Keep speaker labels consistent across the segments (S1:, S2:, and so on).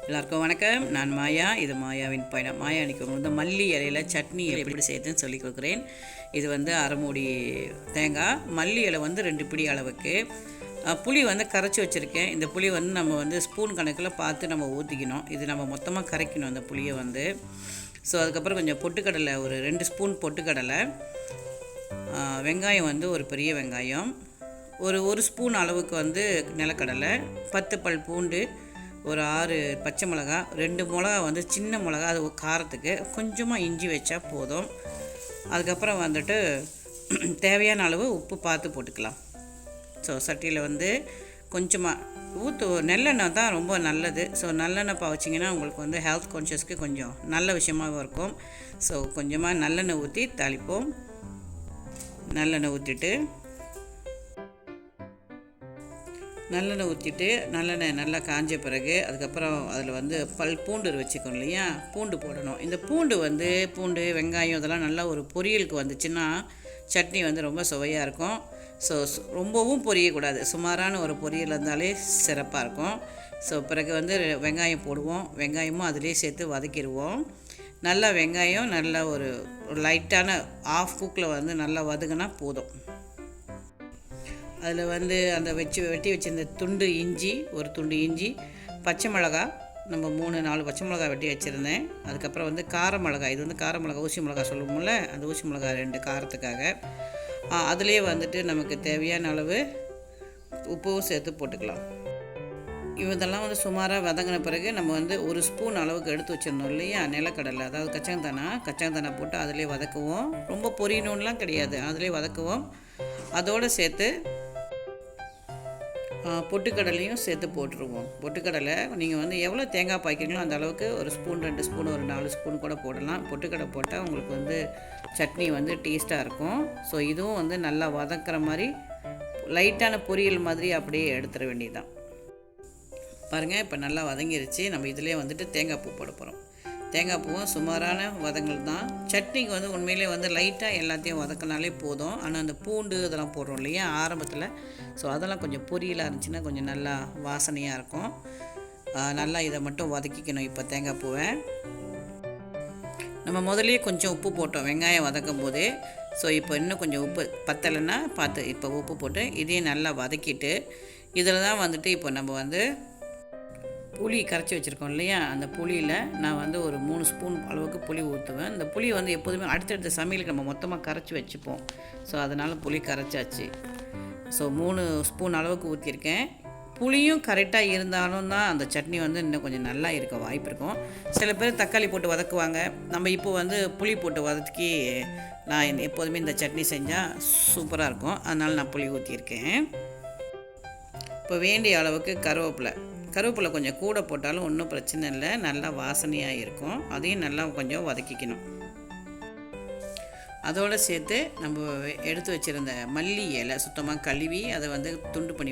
S1: எல்லாருக்கும் வணக்கம். நான் மாயா. இது மாயாவின் பயணம். மாயா அன்றைக்கி வந்து மல்லி இலையில் சட்னி எப்படி செய்யுதுன்னு சொல்லி கொடுக்குறேன். இது வந்து அரை மூடி தேங்காய், மல்லி இலை வந்து 2 பிடி அளவுக்கு, புளி வந்து கரைச்சி வச்சுருக்கேன். இந்த புளி வந்து நம்ம வந்து ஸ்பூன் கணக்கில் பார்த்து நம்ம ஊற்றிக்கணும். இது நம்ம மொத்தமாக கரைக்கணும் அந்த புளியை வந்து. ஸோ அதுக்கப்புறம் கொஞ்சம் பொட்டுக்கடலை, ஒரு 2 ஸ்பூன் பொட்டுக்கடலை, வெங்காயம் வந்து ஒரு பெரிய வெங்காயம், ஒரு ஸ்பூன் அளவுக்கு வந்து நிலக்கடலை, 10 பல் பூண்டு, ஒரு 6 பச்சை மிளகா, 2 மிளகா வந்து சின்ன மிளகா, அது காரத்துக்கு கொஞ்சமாக இஞ்சி வச்சா போதும். அதுக்கப்புறம் வந்துட்டு தேவையான அளவு உப்பு பார்த்து போட்டுக்கலாம். ஸோ சட்டியில் வந்து கொஞ்சமாக நெல்லெண்ணெய் தான் ரொம்ப நல்லது. ஸோ நல்லெண்ணெய் வச்சிங்கன்னா உங்களுக்கு வந்து ஹெல்த் கான்ஷியஸ்க்கு கொஞ்சம் நல்ல விஷயமாகவும் இருக்கும். ஸோ கொஞ்சமாக நல்லெண்ணெய் ஊற்றி தாளிப்போம். நல்லெண்ணெய் ஊற்றிட்டு நல்லெண்ணெய் நல்லா காஞ்ச பிறகு அதுக்கப்புறம் அதில் வந்து பூண்டு வச்சுக்கணும் இல்லையா, பூண்டு போடணும். இந்த பூண்டு வெங்காயம் இதெல்லாம் நல்லா ஒரு பொரியலுக்கு வந்துச்சுன்னா சட்னி வந்து ரொம்ப சுவையாக இருக்கும். ஸோ ரொம்பவும் பொரியக்கூடாது, சுமாரான ஒரு பொரியல் இருந்தாலே சிறப்பாக இருக்கும். ஸோ பிறகு வந்து வெங்காயம் போடுவோம். வெங்காயமும் அதிலே சேர்த்து வதக்கிடுவோம். நல்லா வெங்காயம் நல்லா ஒரு லைட்டான ஆஃப் குக்கில் வந்து நல்லா வதங்கினா போதும். அதில் வந்து அந்த வெட்டி வச்சிருந்த ஒரு துண்டு இஞ்சி, பச்சை மிளகா, நம்ம 3-4 பச்சை மிளகா வெட்டி வச்சுருந்தேன். அதுக்கப்புறம் வந்து கார மிளகாய், இது வந்து கார மிளகா, ஊசி மிளகா சொல்லுவோம்ல, அந்த ஊசி மிளகா 2 காரத்துக்காக. அதிலே வந்துட்டு நமக்கு தேவையான அளவு உப்பும் சேர்த்து போட்டுக்கலாம். இதெல்லாம் வந்து சுமாராக வதங்கின பிறகு நம்ம வந்து 1 ஸ்பூன் அளவுக்கு எடுத்து வச்சிடணும் இல்லையா, நிலக்கடலை, அதாவது கச்சாந்தானா போட்டு அதிலே வதக்குவோம். ரொம்ப பொரியணும்லாம் கிடையாது, அதிலே வதக்குவோம். அதோடு சேர்த்து பொட்டுக்கடலையும் சேர்த்து போட்டுருவோம். பொட்டுக்கடலை நீங்கள் வந்து எவ்வளோ தேங்காய் பாய்க்கிறீங்களோ அந்த அளவுக்கு 1 ஸ்பூன் 2 ஸ்பூன் ஒரு 4 ஸ்பூன் கூட போடலாம். பொட்டுக்கடலை போட்டால் உங்களுக்கு வந்து சட்னி வந்து டேஸ்ட்டாக இருக்கும். ஸோ இதுவும் வந்து நல்லா வதக்கிற மாதிரி லைட்டான பொரியல் மாதிரி அப்படியே எடுத்துட வேண்டியதுதான். பாருங்கள், இப்போ நல்லா வதங்கிருச்சு. நம்ம இதிலே வந்துட்டு தேங்காய் பூ போட போகிறோம். தேங்காய் பூவும் சுமாரான வதங்கள் தான். சட்னிக்கு வந்து உண்மையிலே வந்து லைட்டாக எல்லாத்தையும் வதக்கினாலே போதும். ஆனால் அந்த பூண்டு இதெல்லாம் போடுறோம் இல்லையா ஆரம்பத்தில், ஸோ அதெல்லாம் கொஞ்சம் பொரியலாக இருந்துச்சுன்னா கொஞ்சம் நல்லா வாசனையாக இருக்கும். நல்லா இதை மட்டும் வதக்கிக்கணும். இப்போ தேங்காய் பூவை நம்ம முதலே கொஞ்சம் உப்பு போட்டோம் வெங்காயம் வதக்கும் போதே. ஸோ இப்போ இன்னும் கொஞ்சம் உப்பு பத்தலைன்னா பார்த்து இப்போ உப்பு போட்டு இதையும் நல்லா வதக்கிட்டு இதில் தான் வந்துட்டு இப்போ நம்ம வந்து புளி கரைச்சி வச்சுருக்கோம் இல்லையா, அந்த புளியில் நான் வந்து ஒரு 3 ஸ்பூன் அளவுக்கு புளி ஊற்றுவேன். இந்த புளி வந்து எப்போதுமே அடுத்தடுத்த சமையலுக்கு நம்ம மொத்தமாக கரைச்சி வச்சுப்போம். ஸோ அதனால் புளி கரைச்சாச்சு. ஸோ 3 ஸ்பூன் அளவுக்கு ஊற்றிருக்கேன். புளியும் கரெக்டாக இருந்தாலும் தான் அந்த சட்னி வந்து இன்னும் கொஞ்சம் நல்லா இருக்க வாய்ப்பு இருக்கும். சில பேர் தக்காளி போட்டு வதக்குவாங்க. நம்ம இப்போ வந்து புளி போட்டு வதக்கி நான் எப்போதுமே இந்த சட்னி செஞ்சால் சூப்பராக இருக்கும். அதனால் நான் புளி ஊற்றியிருக்கேன். இப்போ வேண்டிய அளவுக்கு கருவேப்பிலை கொஞ்சம் கூட போட்டாலும் ஒன்றும் பிரச்சனை இல்லை, நல்லா வாசனையாக இருக்கும். அதையும் நல்லா கொஞ்சம் வதக்கிக்கணும். அதோடு சேர்த்து நம்ம எடுத்து வச்சுருந்த மல்லி இலை சுத்தமாக கழுவி அதை வந்து துண்டு பண்ணி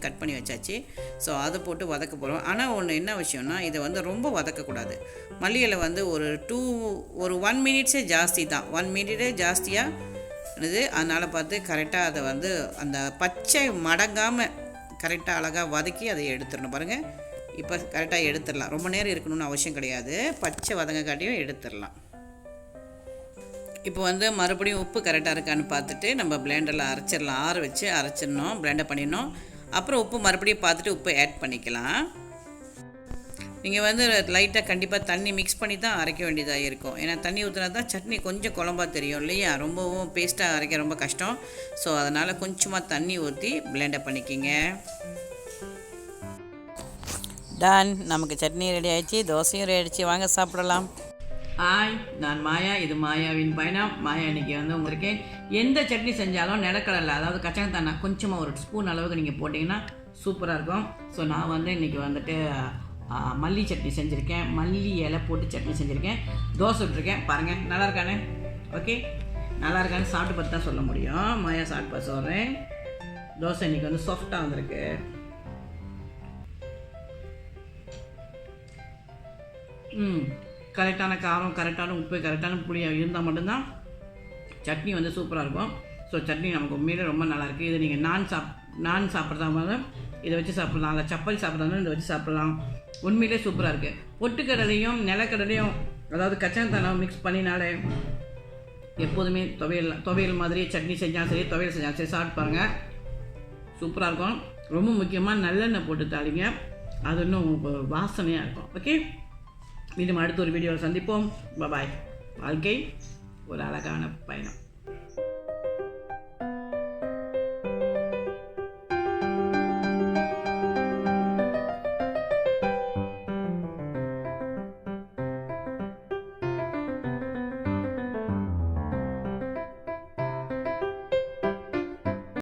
S1: கட் பண்ணி வச்சாச்சு. ஸோ அதை போட்டு வதக்க போகிறோம். ஆனால் ஒன்று என்ன விஷயம்னா, இதை வந்து ரொம்ப வதக்கக்கூடாது. மல்லி இலை வந்து ஒரு 1 மினிட்ஸே ஜாஸ்தி தான், 1 மினிட்டே ஜாஸ்தியாக இருந்தது. அதனால் பார்த்து கரெக்டாக அதை வந்து அந்த பச்சை மடங்காமல் கரெக்டாக அழகாக வதக்கி அதை எடுத்துடணும். பாருங்கள், இப்போ கரெக்டாக எடுத்துடலாம். ரொம்ப நேரம் இருக்கணும்னு அவசியம் கிடையாது, பச்சை வதங்க காட்டியும் எடுத்துடலாம். இப்போ வந்து மறுபடியும் உப்பு கரெக்டாக இருக்கான்னு பார்த்துட்டு நம்ம பிளெண்டரில் அரைச்சிடலாம். ஆற வச்சு அரைச்சிடணும், பிளெண்டர் பண்ணிடணும். அப்புறம் உப்பு மறுபடியும் பார்த்துட்டு உப்பு ஆட் பண்ணிக்கலாம். நீங்கள் வந்து லைட்டாக கண்டிப்பாக தண்ணி மிக்ஸ் பண்ணி தான் அரைக்க வேண்டியதாக இருக்கும். ஏன்னா தண்ணி ஊற்றினா தான் சட்னி கொஞ்சம் குழம்பா தெரியும் இல்லையா, ரொம்பவும் பேஸ்ட்டாக அரைக்க ரொம்ப கஷ்டம். ஸோ அதனால் கொஞ்சமாக தண்ணி ஊற்றி பிளெண்டர் பண்ணிக்கிங்க. டன், நமக்கு சட்னி ரெடி ஆகிடுச்சு, தோசையும் ரெடி ஆகிடுச்சு. வாங்க சாப்பிடலாம். ஹாய், நான் மாயா. இது மாயாவின் பயணம். மாயா இன்றைக்கி வந்து உங்களுக்கு எந்த சட்னி செஞ்சாலும் நிலக்கடலை, அதாவது கச்சாந்தானா கொஞ்சமாக 1 ஸ்பூன் அளவுக்கு நீங்கள் போட்டிங்கன்னா சூப்பராக இருக்கும். ஸோ நான் வந்து இன்றைக்கி வந்துட்டு மல்லி சட்னி செஞ்சுருக்கேன், மல்லி இலை போட்டு சட்னி செஞ்சுருக்கேன், தோசை விட்டுருக்கேன். பாருங்கள், நல்லா இருக்கானே? ஓகே, நல்லா இருக்கான்னு சாப்பிட்டு பார்த்து தான் சொல்ல முடியும். மாயா சாப்பிட்டு பார்த்து சொல்கிறேன். தோசை இன்றைக்கி வந்து சாஃப்டாக வந்திருக்கு. கரெக்டான காரம், கரெக்டான உப்பு, கரெக்டான புளி இருந்தால் மட்டும்தான் சட்னி வந்து சூப்பராக இருக்கும். ஸோ சட்னி நமக்கு உண்மையிலே ரொம்ப நல்லாயிருக்கு. இது நீங்கள் நான் சாப்பிட்றதா இருந்தாலும் இதை வச்சு சாப்பிட்லாம், இல்லை சப்பாத்தி சாப்பிட்றதா இருந்தாலும் இதை வச்சு சாப்பிட்லாம், உண்மையிலே சூப்பராக இருக்குது. பொட்டுக்கடலையும் நிலக்கடலையும் அதாவது கச்சாந்தானம் மிக்ஸ் பண்ணினாலே எப்போதுமே துவையல் மாதிரி சட்னி செஞ்சாலும் சரி துவையல் செஞ்சாலும் சரி சாப்பிட்டு பாருங்கள், சூப்பராக இருக்கும். ரொம்ப முக்கியமாக நல்லெண்ணெய் போட்டு தாளிங்க, அது இன்னும் வாசனையாக இருக்கும். ஓகே, மீண்டும் அடுத்த ஒரு வீடியோவில் சந்திப்போம். பாய். வாழ்க்கை ஒரு அழகான பயணம்.